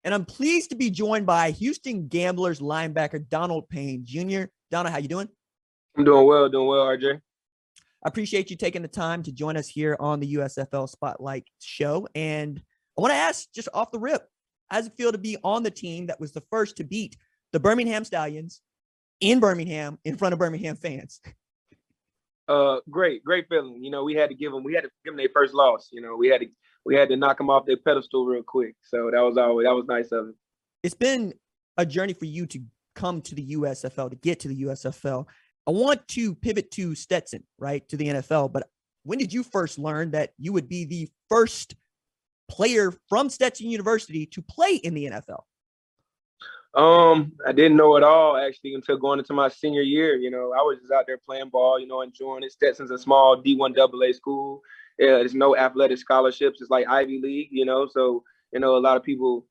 and I'm pleased to be joined by Houston Gamblers linebacker Donald Payne Jr. Donald, how you doing? I'm doing well, RJ. I appreciate you taking the time to join us here on the USFL Spotlight show. And I want to ask, just off the rip, how does it feel to be on the team that was the first to beat the Birmingham Stallions in Birmingham in front of Birmingham fans? Great feeling. We had to give them their first loss. We had to knock them off their pedestal real quick. So that was nice of it. It's been a journey for you to come to the USFL, to get to the USFL. I want to pivot to Stetson, right, to the NFL. But when did you first learn that you would be the first player from Stetson University to play in the NFL? I didn't know at all actually until going into my senior year. I was just out there playing ball, enjoying it. Stetson's a small D1 AA school. Yeah, there's no athletic scholarships. It's like Ivy League, so a lot of people.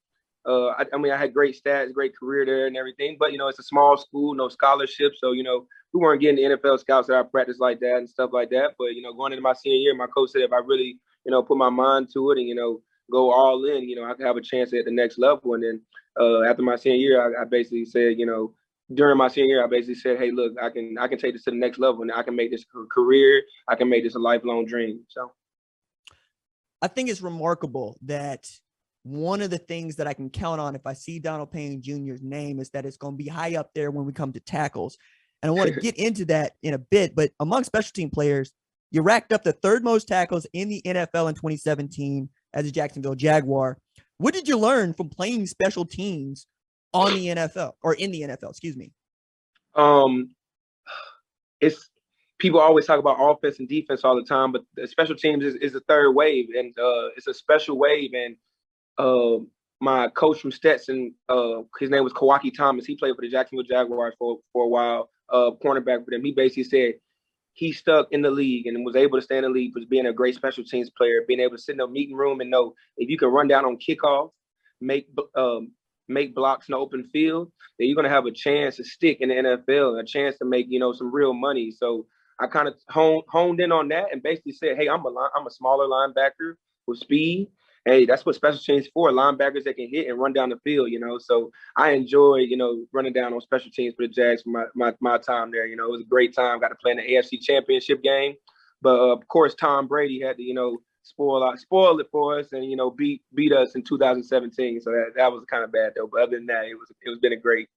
I had great stats, great career there and everything, but it's a small school, no scholarships, so we weren't getting the NFL scouts at our practice like that and stuff like that. But going into my senior year, my coach said if I really put my mind to it and go all in, I could have a chance at the next level. And then after my senior year, I basically said, during my senior year, I basically said, hey, look, I can take this to the next level and I can make this a career. I can make this a lifelong dream. So I think it's remarkable that one of the things that I can count on if I see Donald Payne Jr.'s name is that it's going to be high up there when we come to tackles. And I want to get into that in a bit, but among special team players, you racked up the third most tackles in the NFL in 2017 as a Jacksonville Jaguar. What did you learn from playing special teams on the NFL or in the NFL? Excuse me. It's people always talk about offense and defense all the time, but the special teams is a third wave, and it's a special wave. And my coach from Stetson, his name was Kawaki Thomas. He played for the Jacksonville Jaguars for a while, cornerback for them. He basically said he stuck in the league and was able to stay in the league for being a great special teams player, being able to sit in a meeting room and know if you can run down on kickoff, make blocks in the open field, then you're going to have a chance to stick in the NFL, a chance to make, some real money. So I kind of honed in on that and basically said, hey, I'm a smaller linebacker with speed. Hey, that's what special teams for, linebackers that can hit and run down the field, So I enjoy, running down on special teams for the Jags for my time there. It was a great time. Got to play in the AFC Championship game. But, of course, Tom Brady had to, spoil it for us and, beat us in 2017. So that was kind of bad, though. But other than that, it's been a great.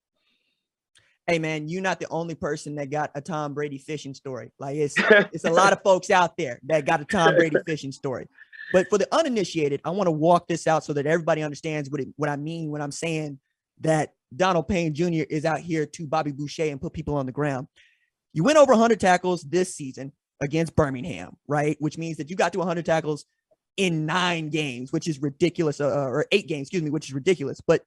Hey, man, you're not the only person that got a Tom Brady fishing story. Like, it's a lot of folks out there that got a Tom Brady fishing story. But for the uninitiated, I want to walk this out so that everybody understands what I mean when I'm saying that Donald Payne Jr. is out here to Bobby Boucher and put people on the ground. You went over 100 tackles this season against Birmingham, right? Which means that you got to 100 tackles in 9 games, which is ridiculous, or 8 games, which is ridiculous. But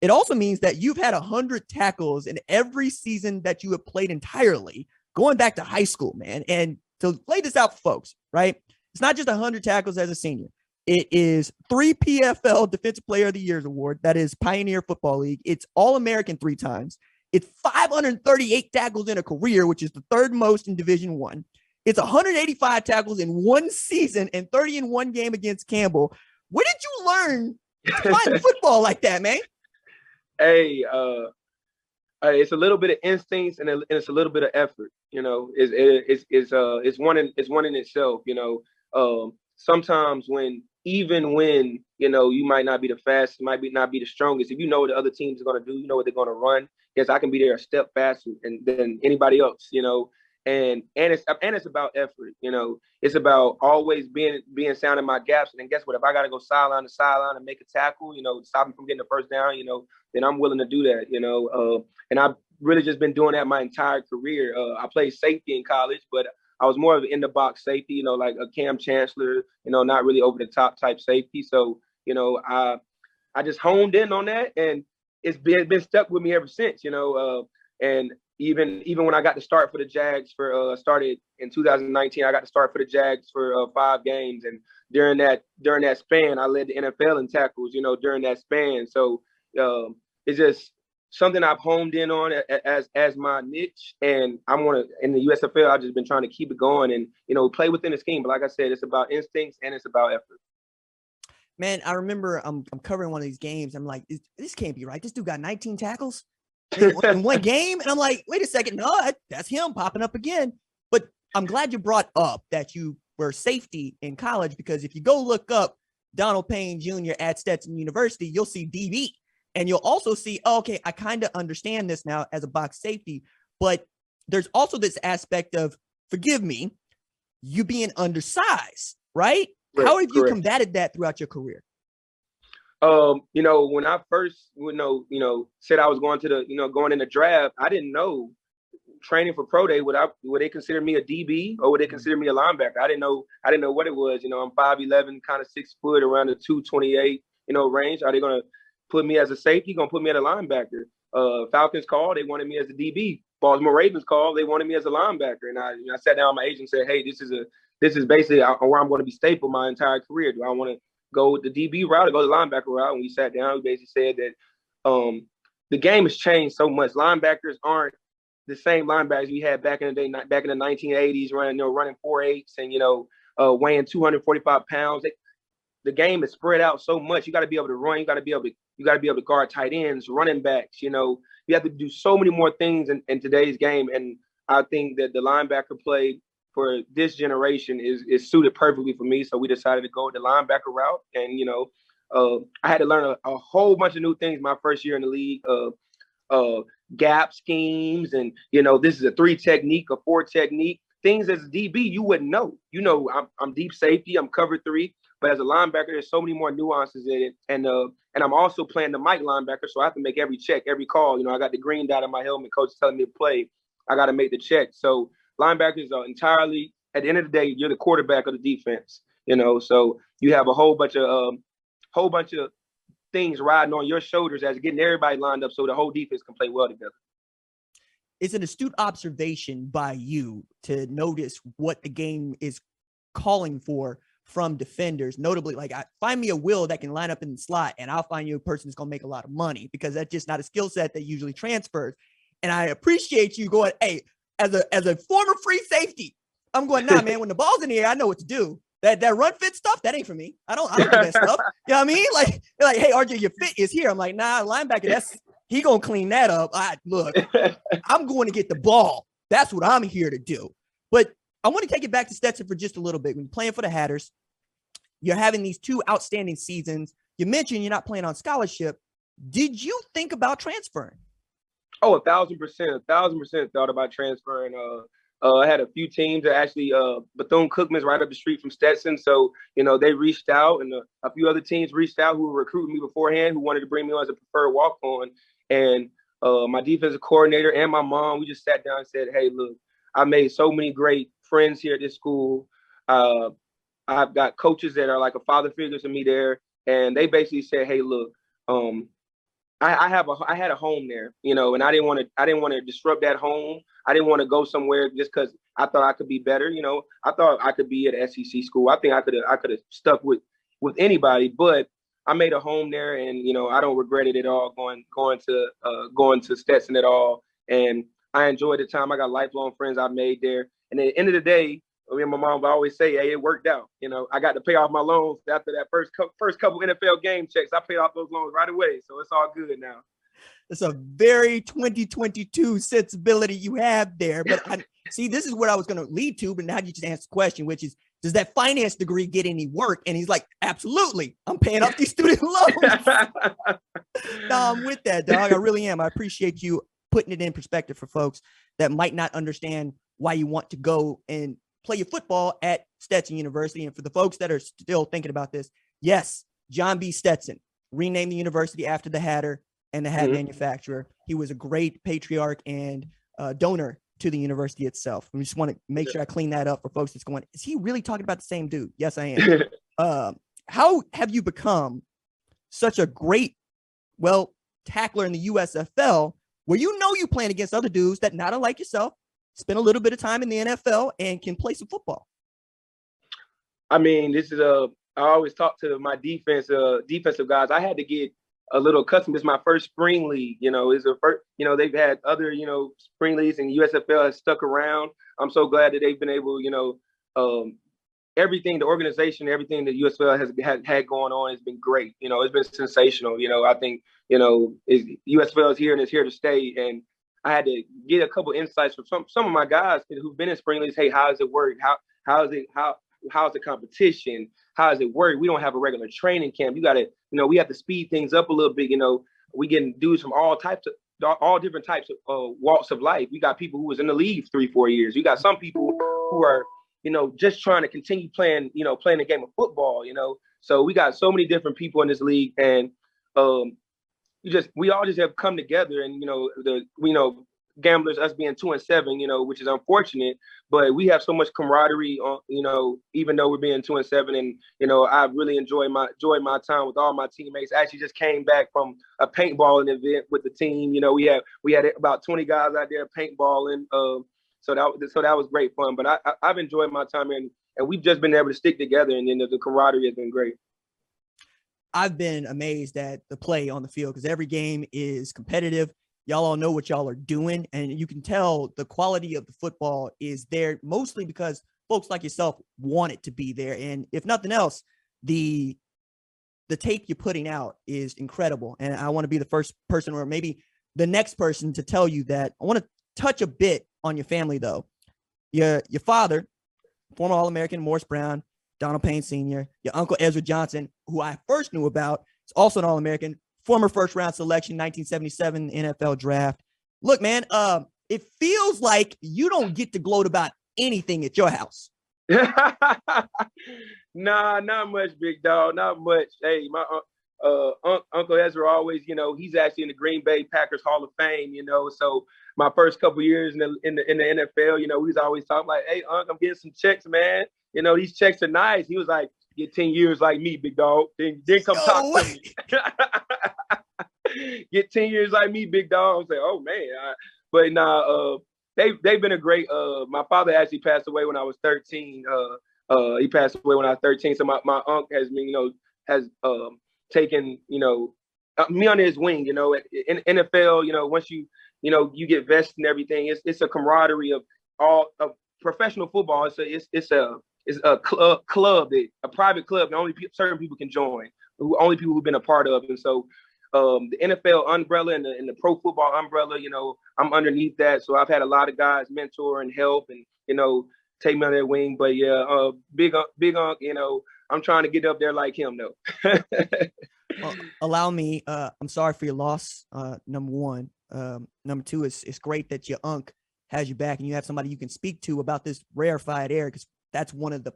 it also means that you've had 100 tackles in every season that you have played entirely, going back to high school, man. And to lay this out for folks, right? It's not just 100 tackles as a senior. It is 3 PFL Defensive Player of the Year award. That is Pioneer Football League. It's All-American 3 times. It's 538 tackles in a career, which is the third most in Division I. It's 185 tackles in one season and 30 in one game against Campbell. Where did you learn to find football like that, man? Hey, it's a little bit of instincts and it's a little bit of effort. It's one in itself. Sometimes when you might not be the fastest, might not be the strongest, if you know what the other teams are going to do, you know what they're going to run. Yes, I can be there a step faster than anybody else. And it's about effort. It's about always being sound in my gaps. And then guess what? If I got to go sideline to sideline and make a tackle, stop me from getting the first down, then I'm willing to do that. And I've really just been doing that my entire career. I played safety in college, but I was more of an in the box safety, like a Cam Chancellor, not really over the top type safety. So, I just honed in on that, and it's been stuck with me ever since. And even when I got to start for the Jags started in 2019, I got to start for the Jags for 5 games, and during that span, I led the NFL in tackles. During that span, so it's just something I've honed in on as my niche, and in the USFL, I've just been trying to keep it going and play within the scheme. But like I said, it's about instincts and it's about effort. Man, I remember I'm covering one of these games. I'm like, this can't be right. This dude got 19 tackles in one game. And I'm like, wait a second. No, that's him popping up again. But I'm glad you brought up that you were safety in college, because if you go look up Donald Payne Jr. at Stetson University, you'll see DB. And you'll also see, oh, okay, I kind of understand this now as a box safety. But there's also this aspect of, forgive me, you being undersized, right? Correct, How have you correct. combated that throughout your career? When I first, said I was going to going in the draft, I didn't know training for pro day would they consider me a DB or would they consider me a linebacker? I didn't know what it was. I'm 5'11", kind of 6 foot, around the 228, range. Are they gonna put me as a safety? Gonna put me at a linebacker? Falcons call, they wanted me as a DB. Baltimore Ravens call, they wanted me as a linebacker. And I sat down with my agent and said, hey, this is basically where I'm going to be stapled my entire career. Do I want to go with the DB route or go the linebacker route? And we sat down, we basically said that the game has changed so much. Linebackers aren't the same linebackers we had back in the day, back in the 1980s, running 4.8s and weighing 245 pounds. The game is spread out so much. You got to be able to run. You got to be able to guard tight ends, running backs. You have to do so many more things in today's game. And I think that the linebacker play for this generation is suited perfectly for me. So we decided to go the linebacker route. And I had to learn a whole bunch of new things my first year in the league. Gap schemes, and this is a 3 technique, a 4 technique. Things as a DB you wouldn't know. I'm deep safety, I'm cover 3, but as a linebacker, there's so many more nuances in it. And I'm also playing the Mike linebacker, so I have to make every check, every call. I got the green dot on my helmet. Coach is telling me to play. I got to make the check. So linebackers are entirely, at the end of the day, you're the quarterback of the defense. So you have a whole bunch of things riding on your shoulders as getting everybody lined up so the whole defense can play well together. It's an astute observation by you to notice what the game is calling for from defenders. Notably, find me a Will that can line up in the slot, and I'll find you a person that's going to make a lot of money, because that's just not a skill set that usually transfers. And I appreciate you going, hey, as a former free safety, I'm going, nah, man, when the ball's in the air, I know what to do. That run fit stuff, that ain't for me. I don't do that stuff. You know what I mean? They're like, hey, RJ, your fit is here. I'm like, nah, linebacker, he gonna clean that up. Look, I'm going to get the ball. That's what I'm here to do. But I want to take it back to Stetson for just a little bit. When you're playing for the Hatters, you're having these 2 outstanding seasons. You mentioned you're not playing on scholarship. Did you think about transferring? Oh, 1,000%. 1,000% thought about transferring. I had a few teams that actually, Bethune-Cookman's right up the street from Stetson. So, they reached out, and a few other teams reached out who were recruiting me beforehand, who wanted to bring me on as a preferred walk-on. And my defensive coordinator and my mom, we just sat down and said, hey, look, I made so many great friends here at this school. I've got coaches that are like a father figure to me there. And they basically said, hey, look, I had a home there, and I didn't want to disrupt that home. I didn't want to go somewhere just because I thought I could be better. I thought I could be at an SEC school. I think I could have stuck with anybody, but I made a home there, and I don't regret it at all going to Stetson at all. And I enjoyed the time. I got lifelong friends I made there. And at the end of the day, me and my mom would always say, hey, it worked out. I got to pay off my loans after that first couple NFL game checks. I paid off those loans right away. So it's all good now. It's a very 2022 sensibility you have there. But see, this is what I was going to lead to, but now you just answered the question, which is, does that finance degree get any work? And he's like, absolutely. I'm paying off these student loans. No, I'm with that, dog. I really am. I appreciate you putting it in perspective for folks that might not understand why you want to go and play your football at Stetson University. And for the folks that are still thinking about this, yes, John B. Stetson renamed the university after the Hatter and the hat manufacturer. He was a great patriarch and donor to the university itself. We just want to make sure I clean that up for folks that's going, is he really talking about the same dude? Yes, I am. How have you become such a great, tackler in the USFL, where you playing against other dudes that not unlike yourself, spend a little bit of time in the NFL and can play some football? I mean, I always talk to my defensive guys. I had to get a little accustomed. This is my first spring league. It's the first. They've had other spring leagues, and USFL has stuck around. I'm so glad that they've been able everything, the organization, everything that USFL has had going on has been great. You know, it's been sensational. You know, I think, you know, USFL is here and it's here to stay. And I had to get a couple insights from some of my guys who've been in spring leagues. Hey, how does it work? How's the competition? How does it work? We don't have a regular training camp. You got to, you know, we have to speed things up a little bit. You know, we getting dudes from all different types of walks of life. We got people who was in the league 3-4 years. You got some people who are, you know, just trying to continue playing the game of football, you know. So we got so many different people in this league, and we all just have come together, and gamblers, us being 2-7, you know, which is unfortunate, but we have so much camaraderie on, you know, even though we're being 2-7, and you know, I really enjoyed my time with all my teammates. I actually just came back from a paintballing event with the team. You know, we had about 20 guys out there paintballing. So that was great fun. But I've enjoyed my time here, and we've just been able to stick together, and then the camaraderie has been great. I've been amazed at the play on the field because every game is competitive. Y'all all know what y'all are doing, and you can tell the quality of the football is there mostly because folks like yourself want it to be there. And if nothing else, the tape you're putting out is incredible. And I want to be the first person, or maybe the next person, to tell you that. I want to touch a bit on your family, though. Your father, former All-American Morris Brown, Donald Payne Sr., your uncle Ezra Johnson, who I first knew about, is also an All-American, former first-round selection, 1977 NFL draft. Look, man, it feels like you don't get to gloat about anything at your house. Nah, not much, big dog, not much. Hey, my Uncle Ezra always, you know, he's actually in the Green Bay Packers Hall of Fame, you know. So my first couple years in the NFL, you know, he's always talking like, "Hey, Unc, I'm getting some checks, man. You know, these checks are nice." He was like, "Get 10 years like me, big dog. Then come talk to me." Get 10 years like me, big dog. I was like, "Oh man," but nah, they've been a great. My father actually passed away when I was 13. He passed away when I was 13. So my uncle has been, you know, has taken, you know, me under his wing. You know, in NFL, you know, once you get vested and everything, it's a camaraderie of all of professional football. It's a club, a private club that only certain people can join, only people who've been a part of. And so the NFL umbrella and the pro football umbrella, you know, I'm underneath that. So I've had a lot of guys mentor and help and, you know, take me under their wing. But yeah, big Unc, you know, I'm trying to get up there like him though. Well, allow me, I'm sorry for your loss, number one. Number two, it's great that your unc has you back and you have somebody you can speak to about this rarefied air, because that's one of the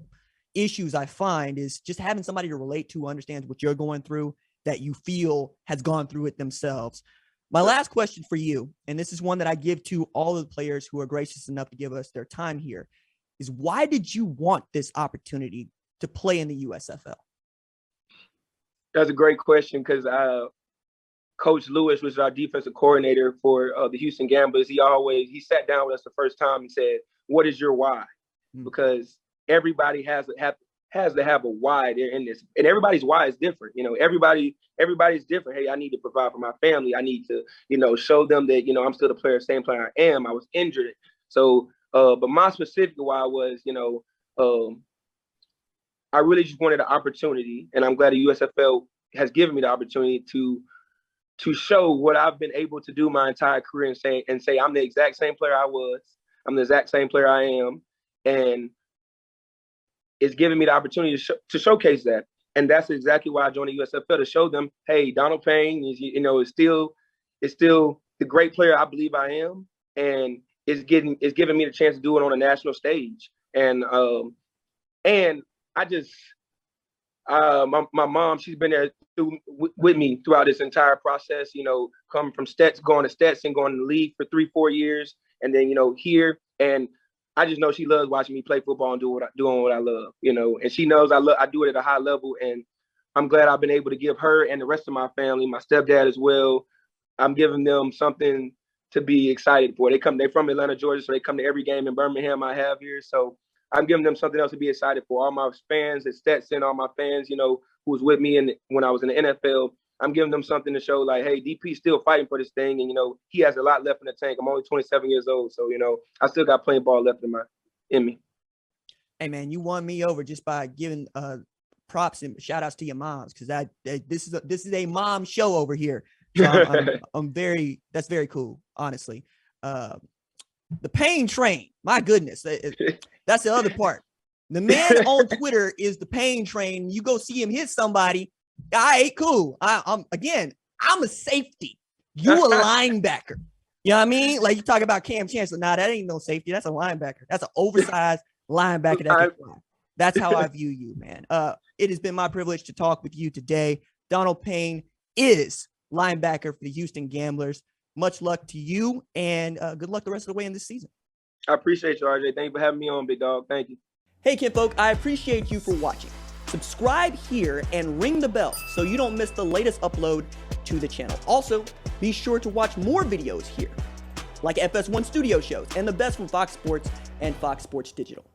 issues I find is just having somebody to relate to, understands what you're going through, that you feel has gone through it themselves. My last question for you, and this is one that I give to all of the players who are gracious enough to give us their time here, is why did you want this opportunity to play in the USFL? That's a great question, because Coach Lewis was our defensive coordinator for the Houston Gamblers. He sat down with us the first time and said, "What is your why?" Because everybody has to have a why there in this, and everybody's why is different. You know, everybody's different. Hey, I need to provide for my family. I need to, you know, show them that, you know, I'm still the same player I am. I was injured, so but my specific why was, you know, I really just wanted an opportunity, and I'm glad the USFL has given me the opportunity to show what I've been able to do my entire career and say I'm the exact same player I was. I'm the exact same player I am, and it's giving me the opportunity to showcase that. And that's exactly why I joined the USFL, to show them, hey, Donald Payne is, you know, is still the great player I believe I am, and it's giving me the chance to do it on a national stage. And I just my mom, she's been there with me throughout this entire process, you know, coming from going to Stetson, going to the league for 3-4 years, and then, you know, here. And I just know she loves watching me play football and doing what I love, you know, and she knows I do it at a high level. And I'm glad I've been able to give her and the rest of my family, my stepdad as well, I'm giving them something to be excited for. They're from Atlanta, Georgia, so they come to every game in Birmingham I have here. So I'm giving them something else to be excited for. All my fans at Stetson, all my fans, you know, who was with me when I was in the NFL, I'm giving them something to show, like, hey, DP's still fighting for this thing, and, you know, he has a lot left in the tank. I'm only 27 years old, so, you know, I still got playing ball left in me. Hey man, you won me over just by giving props and shout outs to your moms, because this is a mom show over here. So I'm very, that's very cool, honestly. The Payne train, my goodness, that's the other part. The man on Twitter is the Payne train. You go see him hit somebody. All right, cool. I'm a safety. You a linebacker. You know what I mean? Like, you talk about Cam Chancellor. Nah, that ain't no safety. That's a linebacker. That's an oversized linebacker. That's how I view you, man. It has been my privilege to talk with you today. Donald Payne is linebacker for the Houston Gamblers. Much luck to you, and good luck the rest of the way in this season. I appreciate you, RJ. Thank you for having me on, big dog. Thank you. Hey, kinfolk, I appreciate you for watching. Subscribe here and ring the bell so you don't miss the latest upload to the channel. Also, be sure to watch more videos here, like FS1 Studio shows and the best from Fox Sports and Fox Sports Digital.